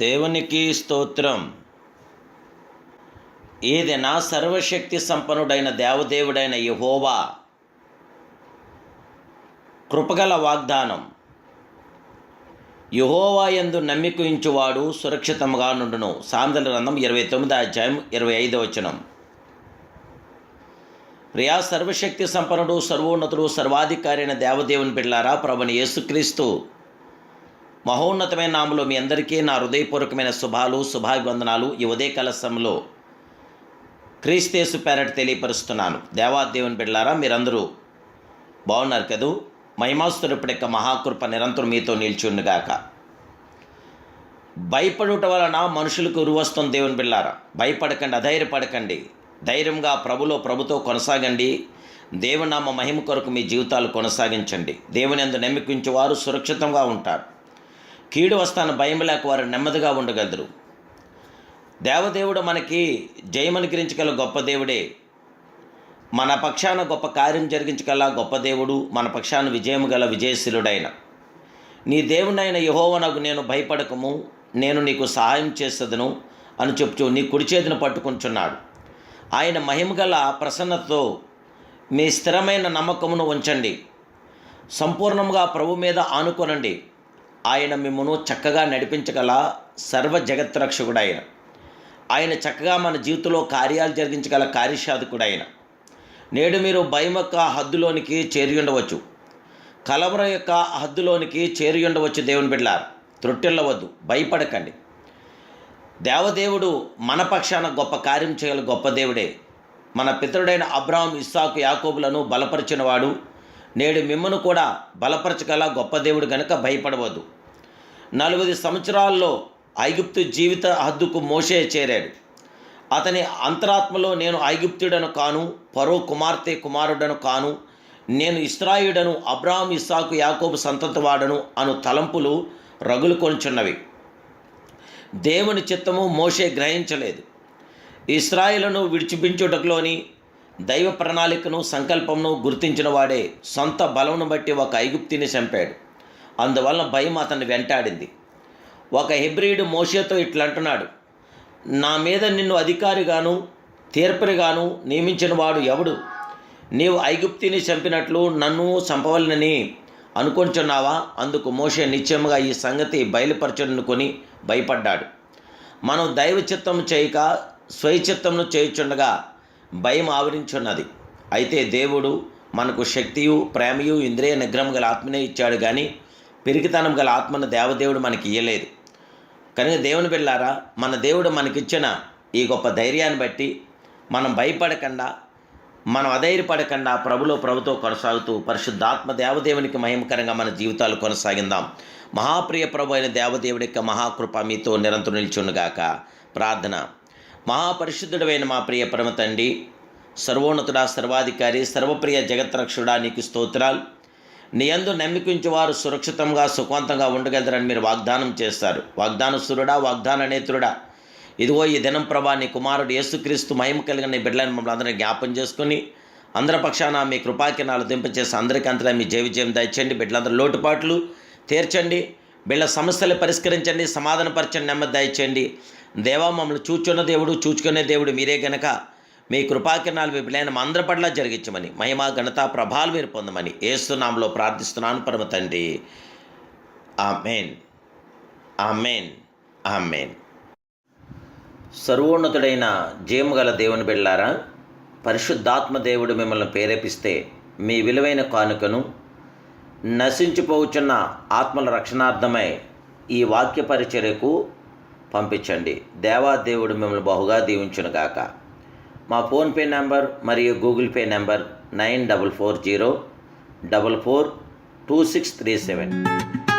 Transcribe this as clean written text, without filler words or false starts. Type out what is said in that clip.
దేవునికి స్తోత్రం. ఏదైనా సర్వశక్తి సంపన్నుడైన దేవదేవుడైన యెహోవా కృపగల వాగ్దానం. యెహోవా యందు నమ్మిక ఉంచువాడు సురక్షితముగా నుండును. సామెతల గ్రంథం 29వ అధ్యాయం 25వ వచనం. ప్రియా సర్వశక్తి సంపన్నుడు, సర్వోన్నతుడు, సర్వాధికారి అయిన దేవదేవుని బిడ్డలారా, ప్రభువైన యేసుక్రీస్తు మహోన్నతమైన నామములో మీ అందరికీ నా హృదయపూర్వకమైన శుభాభివందనాలు ఈ ఉదయకాల సమయంలో క్రీస్తు పేరట తెలియపరుస్తున్నాను. దేవాదేవుని బిడ్డలారా, మీరందరూ బాగున్నారు కదూ? మహిమాస్తుడి యొక్క మహాకృప నిరంతరం మీతో నిల్చుండుగాక. భయపడుట వలన మనుషులకు ఉరువస్తుంది. దేవుని బిడ్డలారా, భయపడకండి, అధైర్యపడకండి. ధైర్యంగా ప్రభుతో కొనసాగండి. దేవుని నామ మహిమ కొరకు మీ జీవితాలు కొనసాగించండి. దేవుని యందు నమ్మిక ఉంచువారు సురక్షితంగా ఉంటారు. కీడు వస్తాను భయం లేక వారు నెమ్మదిగా ఉండగలరు. దేవదేవుడు మనకి జయమనుగ్రహించగల గొప్ప దేవుడే. మన పక్షాన గొప్ప కార్యం జరిగించగల గొప్ప దేవుడు, మన పక్షాన విజయం గల విజయశీలుడైన నీ దేవుడైన యెహోవానకు నేను భయపడకము, నేను నీకు సహాయం చేసేదను అని చెప్తూ నీ కుడి చేతిని పట్టుకుంటున్నాడు. ఆయన మహిమగల ప్రసన్నతతో మీ స్థిరమైన నమ్మకమును ఉంచండి. సంపూర్ణంగా ప్రభు మీద ఆనుకొనండి. ఆయన మిమ్మను చక్కగా నడిపించగల సర్వ జగత్రక్షకుడైన ఆయన చక్కగా మన జీవితంలో కార్యాలు జరిగించగల కార్యసాధకుడైన నేడు మీరు భయం యొక్క హద్దులోనికి చేరి ఉండవచ్చు, కలవరం యొక్క హద్దులోనికి చేరి ఉండవచ్చు. దేవుని బిడ్డలారా, త్రొట్టిల్లవద్దు, భయపడకండి. దేవదేవుడు మన పక్షాన గొప్ప కార్యం చేయగల గొప్ప దేవుడే. మన పితరుడైన అబ్రహాం, ఇస్సాకు, యాకోబులను బలపరిచినవాడు నేడు మిమ్మను కూడా బలపరచగల గొప్ప దేవుడు గనుక భయపడవద్దు. 40 సంవత్సరాల్లో ఐగుప్తు జీవిత హద్దుకు మోషే చేరాడు. అతని అంతరాత్మలో నేను ఐగుప్తుడను కాను, ఫరో కుమార్తె కుమారుడను కాను, నేను ఇశ్రాయేలుడను, అబ్రహాం, ఇస్సాకు, యాకోబు సంతతివాడను అను తలంపులు రగులు కొనుచున్నవి. దేవుని చిత్తము మోషే గ్రహించలేదు. ఇశ్రాయేలును విడిచిపించుటకులోని దైవ ప్రణాళికను సంకల్పమును గుర్తించిన వాడే సొంత బలమును బట్టి ఒక ఐగుప్తిని చంపాడు. అందువలన భయం అతన్ని వెంటాడింది. ఒక హెబ్రీయుడు మోషేతో ఇట్లంటున్నాడు, నా మీద నిన్ను అధికారిగాను తీర్పరిగాను నియమించిన వాడు ఎవడు? నీవు ఐగుప్తిని చంపినట్లు నన్ను చంపవలనని అనుకొంచున్నావా? అందుకు మోషే నిశ్చయముగా ఈ సంగతి బయలుపరచనుకొని భయపడ్డాడు. మనం దైవ చిత్తము చేయక స్వయచిత్తమును చేయుచుండగా భయం ఆవరించున్నది. అయితే దేవుడు మనకు శక్తియు ప్రేమయు ఇంద్రియ నిగ్రహం గల ఆత్మనే ఇచ్చాడు, కానీ పిరికితనం గల ఆత్మను దేవదేవుడు మనకి ఇయ్యలేదు. కనుక దేవుని బిడ్డలారా, మన దేవుడు మనకిచ్చిన ఈ గొప్ప ధైర్యాన్ని బట్టి మనం భయపడకుండా, మనం అధైర్యపడకుండా ప్రభుతో కొనసాగుతూ పరిశుద్ధాత్మ దేవదేవునికి మహిమకరంగా మన జీవితాలు కొనసాగిందాం. మహాప్రియ ప్రభు అయిన దేవదేవుడి యొక్క మహాకృప మీతో నిరంతరం నిల్చుండుగాక. ప్రార్థన. మహాపరిశుద్ధుడైన మా ప్రియ పరమ తండ్రి, సర్వోన్నతుడా, సర్వాధికారి, సర్వప్రియ జగత్రక్షుడా, నీకు స్తోత్రాలు. నీ యందు నమ్మికించి వారు సురక్షితంగా సుఖవంతంగా ఉండగలరని మీరు వాగ్దానం చేస్తారు. వాగ్దానసురుడా, వాగ్దాన నేత్రుడా, ఇదిగో ఈ దినం ప్రభా నీ కుమారుడు యేసుక్రీస్తు మహిమ కలిగిన నీ బిడ్డలను మమ్మల్ని అందరినీ జ్ఞాపం చేసుకుని అందరి పక్షాన మీ కృపాకిరణాలు దింపచేసి అందరికీ అంతటా మీ విజయం దయచేయండి. బిడ్డలందరూ లోటుపాట్లు తీర్చండి, బిడ్డ సమస్యలు పరిష్కరించండి, సమాధానపరచండి, నెమ్మది దయచేయండి. దేవా, మమ్మల్ని చూచున్న దేవుడు, చూచుకునే దేవుడు మీరే గనక మీ కృపాకిరణాలు మీ బిడ్డలైన మా అందరి పట్ల జరిగించమని, మహిమ ఘనత ప్రభావాలు మీరు పొందమని యేసు నామములో ప్రార్థిస్తున్నాను పరమ తండ్రి. ఆమేన్, ఆమేన్, ఆమేన్. సర్వోన్నతుడైన జయముగల దేవుని బిడ్డలారా, పరిశుద్ధాత్మ దేవుడు మిమ్మల్ని ప్రేరేపిస్తే మీ విలువైన కానుకను నశించిపోవచ్చున్న ఆత్మల రక్షణార్థమై ఈ వాక్య పరిచర్యకు పంపించండి. దేవాదేవుడు మిమ్మల్ని బహుగా దీవించునుగాక. మా ఫోన్పే నెంబర్ మరియు గూగుల్ పే నెంబర్ 9440442637.